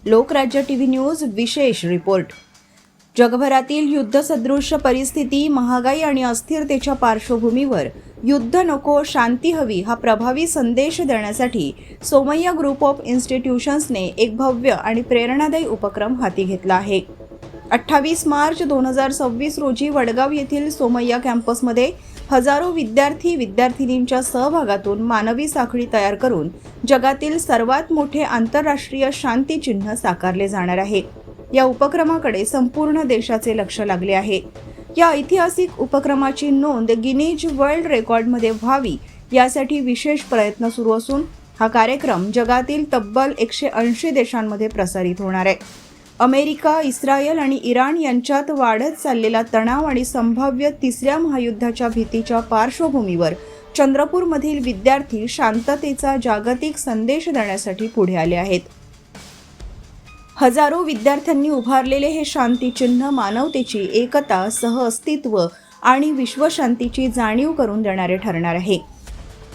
Lokrajya TV news विशेष report. जगभरातील युद्धसदृश परिस्थिती, महागाई आणि अस्थिरतेच्या पार्श्वभूमीवर युद्ध नको शांती हवी हा प्रभावी संदेश देण्यासाठी सोमय्या ग्रुप ऑफ इन्स्टिट्यूशन्सने एक भव्य आणि प्रेरणादायी उपक्रम हाती घेतला आहे। 28 मार्च 2026 रोजी वडगाव येथील सोमय्या कॅम्पसमध्ये हजारो विद्यार्थींच्या सहभागातून मानवी साखळी तयार करून जगातील सर्वात मोठे आंतरराष्ट्रीय शांती चिन्ह साकारले जाणार आहे। या उपक्रमाकडे संपूर्ण देशाचे लक्ष लागले आहे। या ऐतिहासिक उपक्रमाची नोंद गिनीज वर्ल्ड रेकॉर्डमध्ये व्हावी यासाठी विशेष प्रयत्न सुरू असून हा कार्यक्रम जगातील तब्बल 180 देशांमध्ये प्रसारित होणार आहे। अमेरिका, इस्रायल आणि इराण यांच्यात वाढत चाललेला तणाव आणि संभाव्य तिसऱ्या महायुद्धाच्या भीतीच्या पार्श्वभूमीवर चंद्रपूरमधील विद्यार्थी शांततेचा जागतिक संदेश देण्यासाठी पुढे आले आहेत। हजारो विद्यार्थ्यांनी उभारलेले हे शांती चिन्ह मानवतेची एकता, सहअस्तित्व आणि विश्वशांतीची जाणीव करून देणारे ठरणार आहे।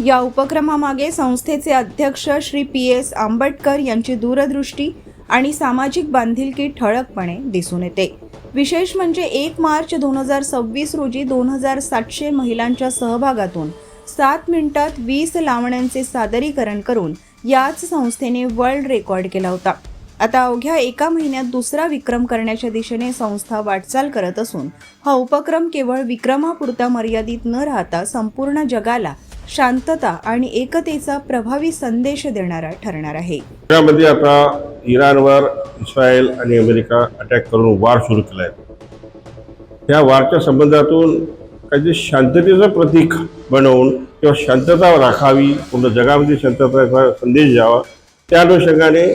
या उपक्रमामागे संस्थेचे अध्यक्ष श्री PS आंबटकर यांची दूरदृष्टी आणि सामाजिक बांधिलकी ठळकपणे दिसून येते। विशेष म्हणजे 1 मार्च 2026 रोजी 2700 महिलांच्या सहभागातून 7 मिनिटात 20 लावण्यांचे सादरीकरण करून याच संस्थेने वर्ल्ड रेकॉर्ड केला होता। आता अवघ्या 1 महिन्यात दुसरा विक्रम करण्याच्या दिशेने संस्था वाटचाल करत असून हा उपक्रम केवळ विक्रमापुरता मर्यादित न राहता संपूर्ण जगाला शांतता आणि एकतेचा प्रभावी संदेश देणारा ठरणार आहे। त्यामध्ये आता इराणवर इस्रायल आणि अमेरिका अटॅक करून वार सुरू केला आहे। त्या वारच्या संबंधातून काही शांततेचं प्रतीक बनवून किंवा शांतता राखावी, पूर्ण जगामध्ये शांततेचा संदेश द्यावा, त्या अनुषंगाने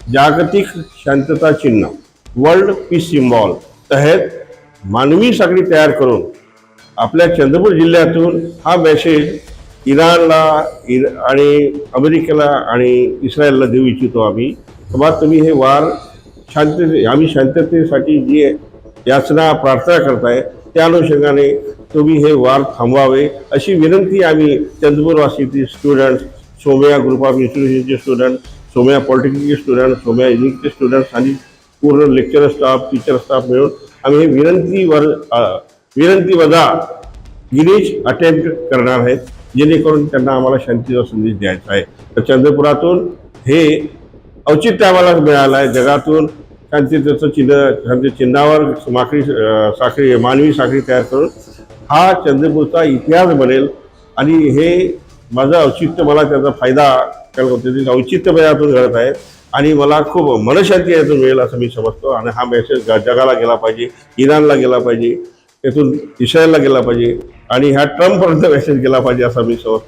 जागतिक शांतता चिन्ह वर्ल्ड पीस सिम्बॉल तहत मानवी साखळी तयार करून आपल्या चंद्रपूर जिल्ह्यातून हा मेसेज इराणला आणि अमेरिकेला आणि इस्रायलला देऊ इच्छितो आम्ही। तेव्हा तुम्ही हे वार आम्ही शांततेसाठी जी याचना प्रार्थना करताय त्या अनुषंगाने तुम्ही हे वार थांबवावे अशी विनंती आम्ही चंद्रपूरवासीचे स्टुडंट्स, सोमय्या ग्रुप ऑफ इन्स्टिट्यूशनचे स्टुडंट, सोमय्या पॉलिटेक्निकचे स्टुडंट, सोमय्या इंजिनिअरिंगचे स्टुडंट्स आणि पूर्ण लेक्चर स्टाफ, टीचर स्टाफ मिळून आम्ही हे विनंती वजा गिनीज अटेम्प्ट करणार आहेत, जेणेकरून त्यांना आम्हाला शांतीचा संदेश द्यायचा आहे। तर चंद्रपुरातून हे औचित्य आम्हाला मिळालं आहे। जगातून शांततेचं चिन्हावर साखळी मानवी साखळी तयार करून हा चंद्रपूरचा इतिहास बनेल आणि हे माझं औचित्य, मला त्याचा फायदा औचित्य यातून घडत आहे आणि मला खूप मनशांती यातून मिळेल असं मी समजतो। आणि हा मेसेज जगाला गेला पाहिजे, इराणला गेला पाहिजे, त्यातून इस्रायलला गेला पाहिजे आणि ह्या ट्रम्पपर्यंत मेसेज गेला पाहिजे असं मी समजतो।